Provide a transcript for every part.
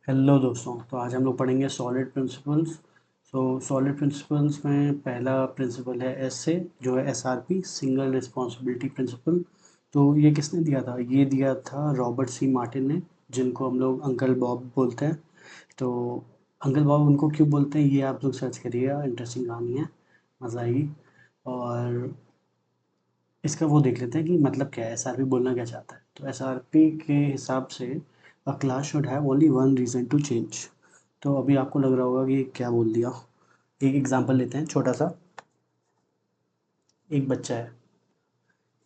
Hello दोस्तों, तो आज हम लोग पढ़ेंगे सॉलिड प्रिंसिपल्स। सॉलिड प्रिंसिपल्स में पहला प्रिंसिपल है एस से, जो है एसआरपी, सिंगल रिस्पॉन्सिबिलिटी प्रिंसिपल। तो ये किसने दिया था? ये दिया था रॉबर्ट सी मार्टिन ने, जिनको हम लोग अंकल बॉब बोलते हैं। तो अंकल बॉब उनको क्यों बोलते हैं, ये आप लोग सर्च करिएगा, इंटरेस्टिंग कहानी है, मज़ा आएगी। और इसका वो देख लेते हैं कि मतलब क्या है, एसआरपी बोलना क्या चाहता है। तो एसआरपी के हिसाब से a class should have only one reason to change. तो अभी आपको लग रहा होगा कि क्या बोल दिया। एक एग्जांपल लेते हैं छोटा सा। एक बच्चा है,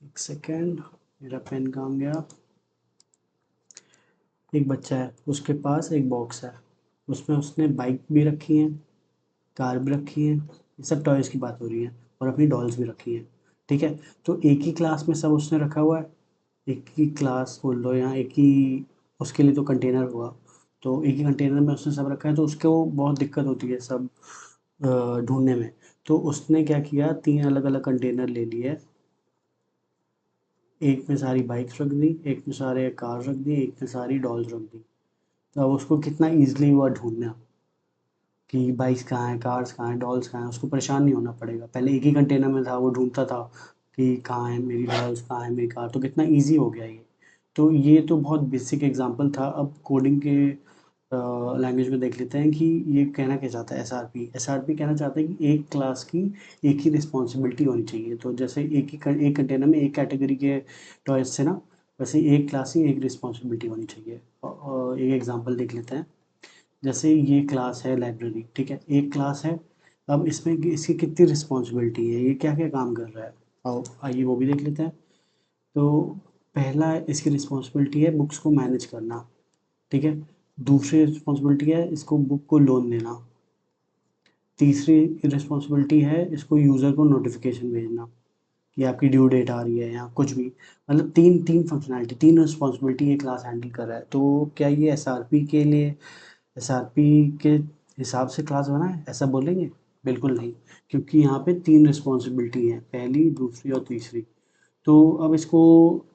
एक सेकेंड, मेरा पेन काम गया। एक बच्चा है, उसके पास एक बॉक्स है, उसमें उसने बाइक भी रखी है, कार भी रखी है, ये सब टॉयज़ की बात हो रही है, और अपनी डॉल्स भी रखी हैं। ठीक है, तो एक ही क्लास में सब उसने रखा हुआ है। एक ही क्लास बोल दो, या एक ही, उसके लिए तो कंटेनर हुआ। तो एक ही कंटेनर में उसने सब रखा है, तो उसको बहुत दिक्कत होती है सब ढूंढने में। तो उसने क्या किया, तीन अलग अलग कंटेनर ले लिए। एक में सारी बाइक्स रख दी, एक में सारे कार रख दी, एक में सारी डॉल्स रख दी। तो अब उसको कितना ईजिली हुआ ढूंढना कि बाइक्स कहाँ हैं, कार्स कहाँ हैं, डॉल्स कहाँ हैं। उसको परेशान नहीं होना पड़ेगा। पहले एक ही कंटेनर में था, वो ढूंढता था कि कहाँ है मेरी डॉल्स, कहाँ है मेरी कार। तो कितना इजी हो गया ये। तो ये तो बहुत बेसिक एग्जांपल था। अब कोडिंग के लैंग्वेज में देख लेते हैं कि ये कहना क्या चाहता है। एसआरपी एसआरपी कहना चाहता है कि एक क्लास की एक ही रिस्पॉन्सिबिलिटी होनी चाहिए। तो जैसे एक कंटेनर में एक कैटेगरी के टॉयज थे ना, वैसे एक क्लास की एक रिस्पॉन्सिबिलिटी होनी चाहिए। और एक एग्जांपल देख लेते हैं। जैसे ये क्लास है लाइब्रेरी, ठीक है, एक क्लास है। अब इसमें इसकी कितनी रिस्पॉन्सिबिलिटी है, ये क्या क्या काम कर रहा है, आओ आइए वो भी देख लेते हैं। तो पहला इसकी रिस्पॉन्सिबिलिटी है बुक्स को मैनेज करना। ठीक है, दूसरी रिस्पॉन्सिबिलिटी है इसको बुक को लोन देना। तीसरी रिस्पॉन्सिबिलिटी है इसको यूज़र को नोटिफिकेशन भेजना कि आपकी ड्यू डेट आ रही है या कुछ भी। मतलब तीन तीन फंक्शनैलिटी, तीन रिस्पॉन्सिबिलिटी ये क्लास हैंडल कर रहा है। तो क्या ये एसआरपी के लिए, एसआरपी के हिसाब से क्लास बना है, ऐसा बोलेंगे? बिल्कुल नहीं, क्योंकि यहाँ पे तीन रिस्पॉन्सिबिलिटी है, पहली, दूसरी और तीसरी। तो अब इसको,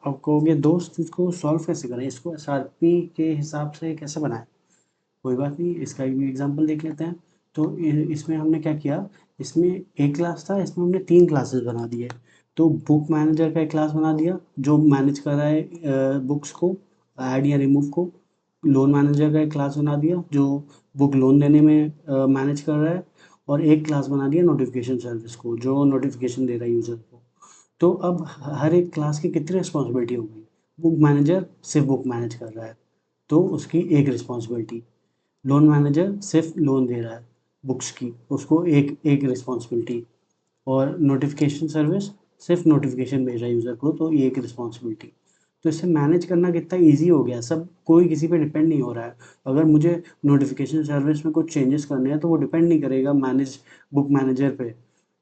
अब कहोगे दोस्त इसको सॉल्व कैसे करें, इसको एसआरपी के हिसाब से कैसे बनाएं। कोई बात नहीं, इसका भी एग्जांपल देख लेते हैं। तो इसमें हमने क्या किया, इसमें एक क्लास था, इसमें हमने तीन क्लासेस बना दिए। तो बुक मैनेजर का एक क्लास बना दिया जो मैनेज कर रहा है बुक्स को, ऐड या रिमूव को। लोन मैनेजर का एक क्लास बना दिया जो बुक लोन देने में मैनेज कर रहा है। और एक क्लास बना दिया नोटिफिकेशन सर्विस को, जो नोटिफिकेशन दे रहा है यूज़र को। तो अब हर एक क्लास की कितनी रिस्पॉन्सिबिलिटी हो गई। बुक मैनेजर सिर्फ बुक मैनेज कर रहा है, तो उसकी एक रिस्पॉन्सिबिलिटी। लोन मैनेजर सिर्फ लोन दे रहा है बुक्स की, उसको एक एक रिस्पॉन्सिबिलिटी। और नोटिफिकेशन सर्विस सिर्फ नोटिफिकेशन भेज रहा है यूज़र को, तो ये एक रिस्पॉन्सिबिलिटी। तो इससे मैनेज करना कितना इजी हो गया, सब कोई किसी पे डिपेंड नहीं हो रहा है। अगर मुझे नोटिफिकेशन सर्विस में कुछ चेंजेस करने हैं तो वो डिपेंड नहीं करेगा मैनेज बुक मैनेजर पे।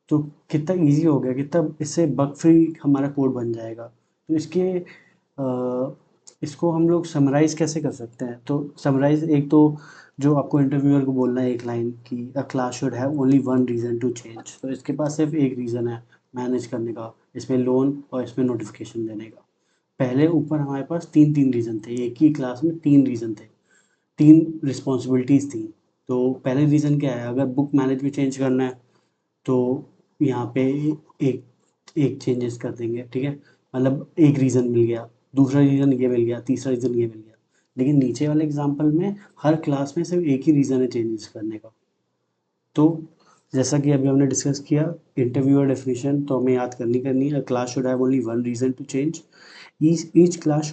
तो कितना इजी हो गया, कितना इससे बग फ्री हमारा कोड बन जाएगा। तो इसको हम लोग समराइज़ कैसे कर सकते हैं? तो समराइज़, एक तो जो आपको इंटरव्यूअर को बोलना है एक लाइन कि a class should have only one reason to change. तो इसके पास सिर्फ एक रीज़न है मैनेज करने का, इसमें लोन और इसमें नोटिफिकेशन देने का। पहले ऊपर हमारे पास तीन तीन रीज़न थे, एक ही क्लास में तीन रीज़न थे, तीन रिस्पॉन्सिबिलिटीज़ थी। तो पहले रीज़न क्या है, अगर बुक मैनेज में चेंज करना है तो यहाँ पे एक एक चेंजेस कर देंगे। ठीक है, मतलब एक रीज़न मिल गया, दूसरा रीज़न ये मिल गया, तीसरा रीज़न ये मिल गया। लेकिन नीचे वाले एग्जांपल में हर क्लास में सिर्फ एक ही रीज़न है चेंजेस करने का। तो जैसा कि अभी हमने डिस्कस किया, इंटरव्यूअर डेफिनेशन तो हमें याद करनी है। Class should have only one reason to change. Each class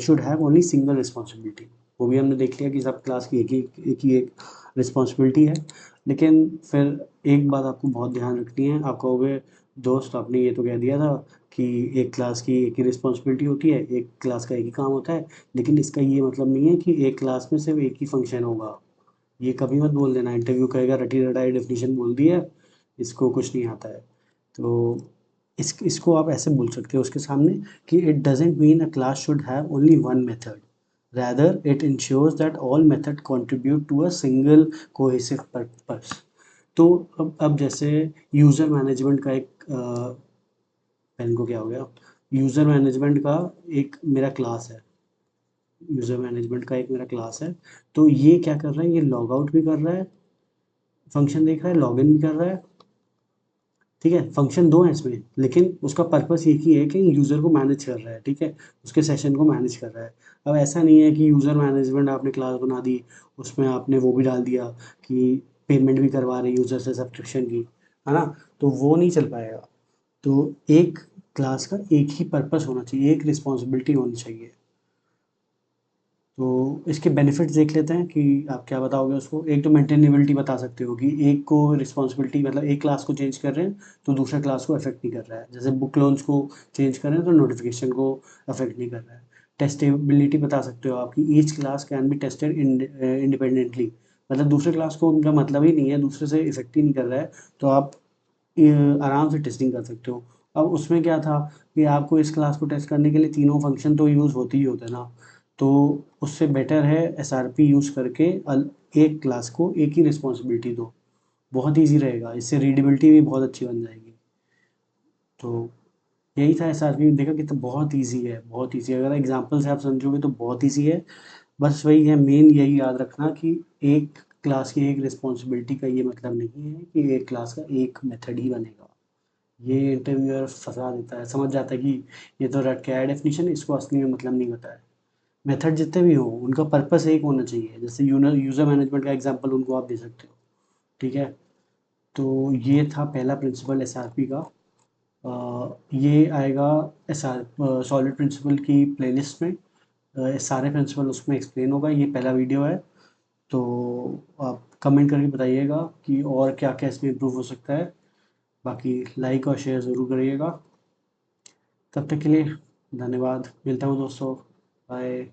should have only single responsibility. वो भी हमने देख लिया कि सब क्लास की एक रिस्पॉन्सिबिलिटी है। लेकिन फिर एक बात आपको बहुत ध्यान रखनी है। आप कहोगे दोस्त आपने ये तो कह दिया था कि एक क्लास की एक ही रिस्पॉन्सिबिलिटी होती है, एक क्लास का एक ही काम होता है, लेकिन इसका ये मतलब नहीं है कि एक क्लास में सिर्फ एक ही फंक्शन होगा। ये कभी मत बोल देना, इंटरव्यू कहेगा रटी रटाई डेफिनेशन बोल दी है, इसको कुछ नहीं आता है। तो इसको आप ऐसे बोल सकते हो उसके सामने कि it doesn't mean a class should have only one method, rather it ensures that all method contribute to a single cohesive purpose। तो अब जैसे यूज़र मैनेजमेंट का एक पेन को क्या हो गया, यूज़र मैनेजमेंट का एक मेरा क्लास है, यूज़र मैनेजमेंट का एक मेरा क्लास है। तो ये क्या कर रहा है, ये लॉग आउट भी कर रहा है, फंक्शन देख रहा है, लॉगिन भी कर रहा है। ठीक है, फंक्शन दो है इसमें, लेकिन उसका पर्पस एक ही है कि यूज़र को मैनेज कर रहा है। ठीक है, उसके सेशन को मैनेज कर रहा है। अब ऐसा नहीं है कि यूज़र मैनेजमेंट आपने क्लास बना दी, उसमें आपने वो भी डाल दिया कि पेमेंट भी करवा रहे यूज़र से सब्सक्रिप्शन की, है ना? तो वो नहीं चल पाएगा। तो एक क्लास का एक ही पर्पस होना चाहिए, एक रिस्पॉन्सिबिलिटी होनी चाहिए। तो इसके बेनिफिट्स देख लेते हैं कि आप क्या बताओगे उसको। एक तो मेंटेनेबिलिटी बता सकते हो कि एक को रिस्पॉन्सिबिलिटी, मतलब एक क्लास को चेंज कर रहे हैं तो दूसरा क्लास को अफेक्ट नहीं कर रहा है। जैसे बुक लोन्स को चेंज कर रहे हैं तो नोटिफिकेशन को अफेक्ट नहीं कर रहा है। टेस्टेबिलिटी बता सकते हो आपकी, each class can be tested independently, मतलब दूसरे क्लास को उनका मतलब ही नहीं है, दूसरे से इफेक्ट ही नहीं कर रहा है, तो आप आराम से टेस्टिंग कर सकते हो। अब उसमें क्या था कि आपको इस क्लास को टेस्ट करने के लिए तीनों फंक्शन तो यूज़ होते ही होते हैं ना, तो उससे बेटर है एसआरपी यूज़ करके एक क्लास को एक ही रिस्पॉन्सिबिलिटी दो। बहुत ईजी रहेगा, इससे रीडेबिलिटी भी बहुत अच्छी बन जाएगी। तो यही था एसआरपी, देखा कि तो बहुत ईजी है, बहुत ईजी, अगर एग्जाम्पल से आप समझोगे तो बहुत ईजी है। बस वही है, मेन यही याद रखना कि एक क्लास की एक रिस्पॉन्सिबिलिटी का ये मतलब नहीं है कि एक क्लास का एक मेथड ही बनेगा। ये इंटरव्यूअर फंसा देता है, समझ जाता है कि ये तो रट के आया डेफिनेशन, इसको असली में मतलब नहीं पता है। मेथड जितने भी हो उनका पर्पस एक होना चाहिए, जैसे यूज़र मैनेजमेंट का एग्जांपल उनको आप दे सकते हो। ठीक है, तो ये था पहला प्रिंसिपल एसआरपी का। ये आएगा एस आर सॉलिड प्रिंसिपल की प्लेलिस्ट में। सारे प्रिंसिपल उसमें एक्सप्लेन होगा, ये पहला वीडियो है। तो आप कमेंट करके बताइएगा कि और क्या क्या इसमें इम्प्रूव हो सकता है। बाकी लाइक और शेयर ज़रूर करिएगा। तब तक के लिए धन्यवाद, मिलता हूँ दोस्तों, बाय।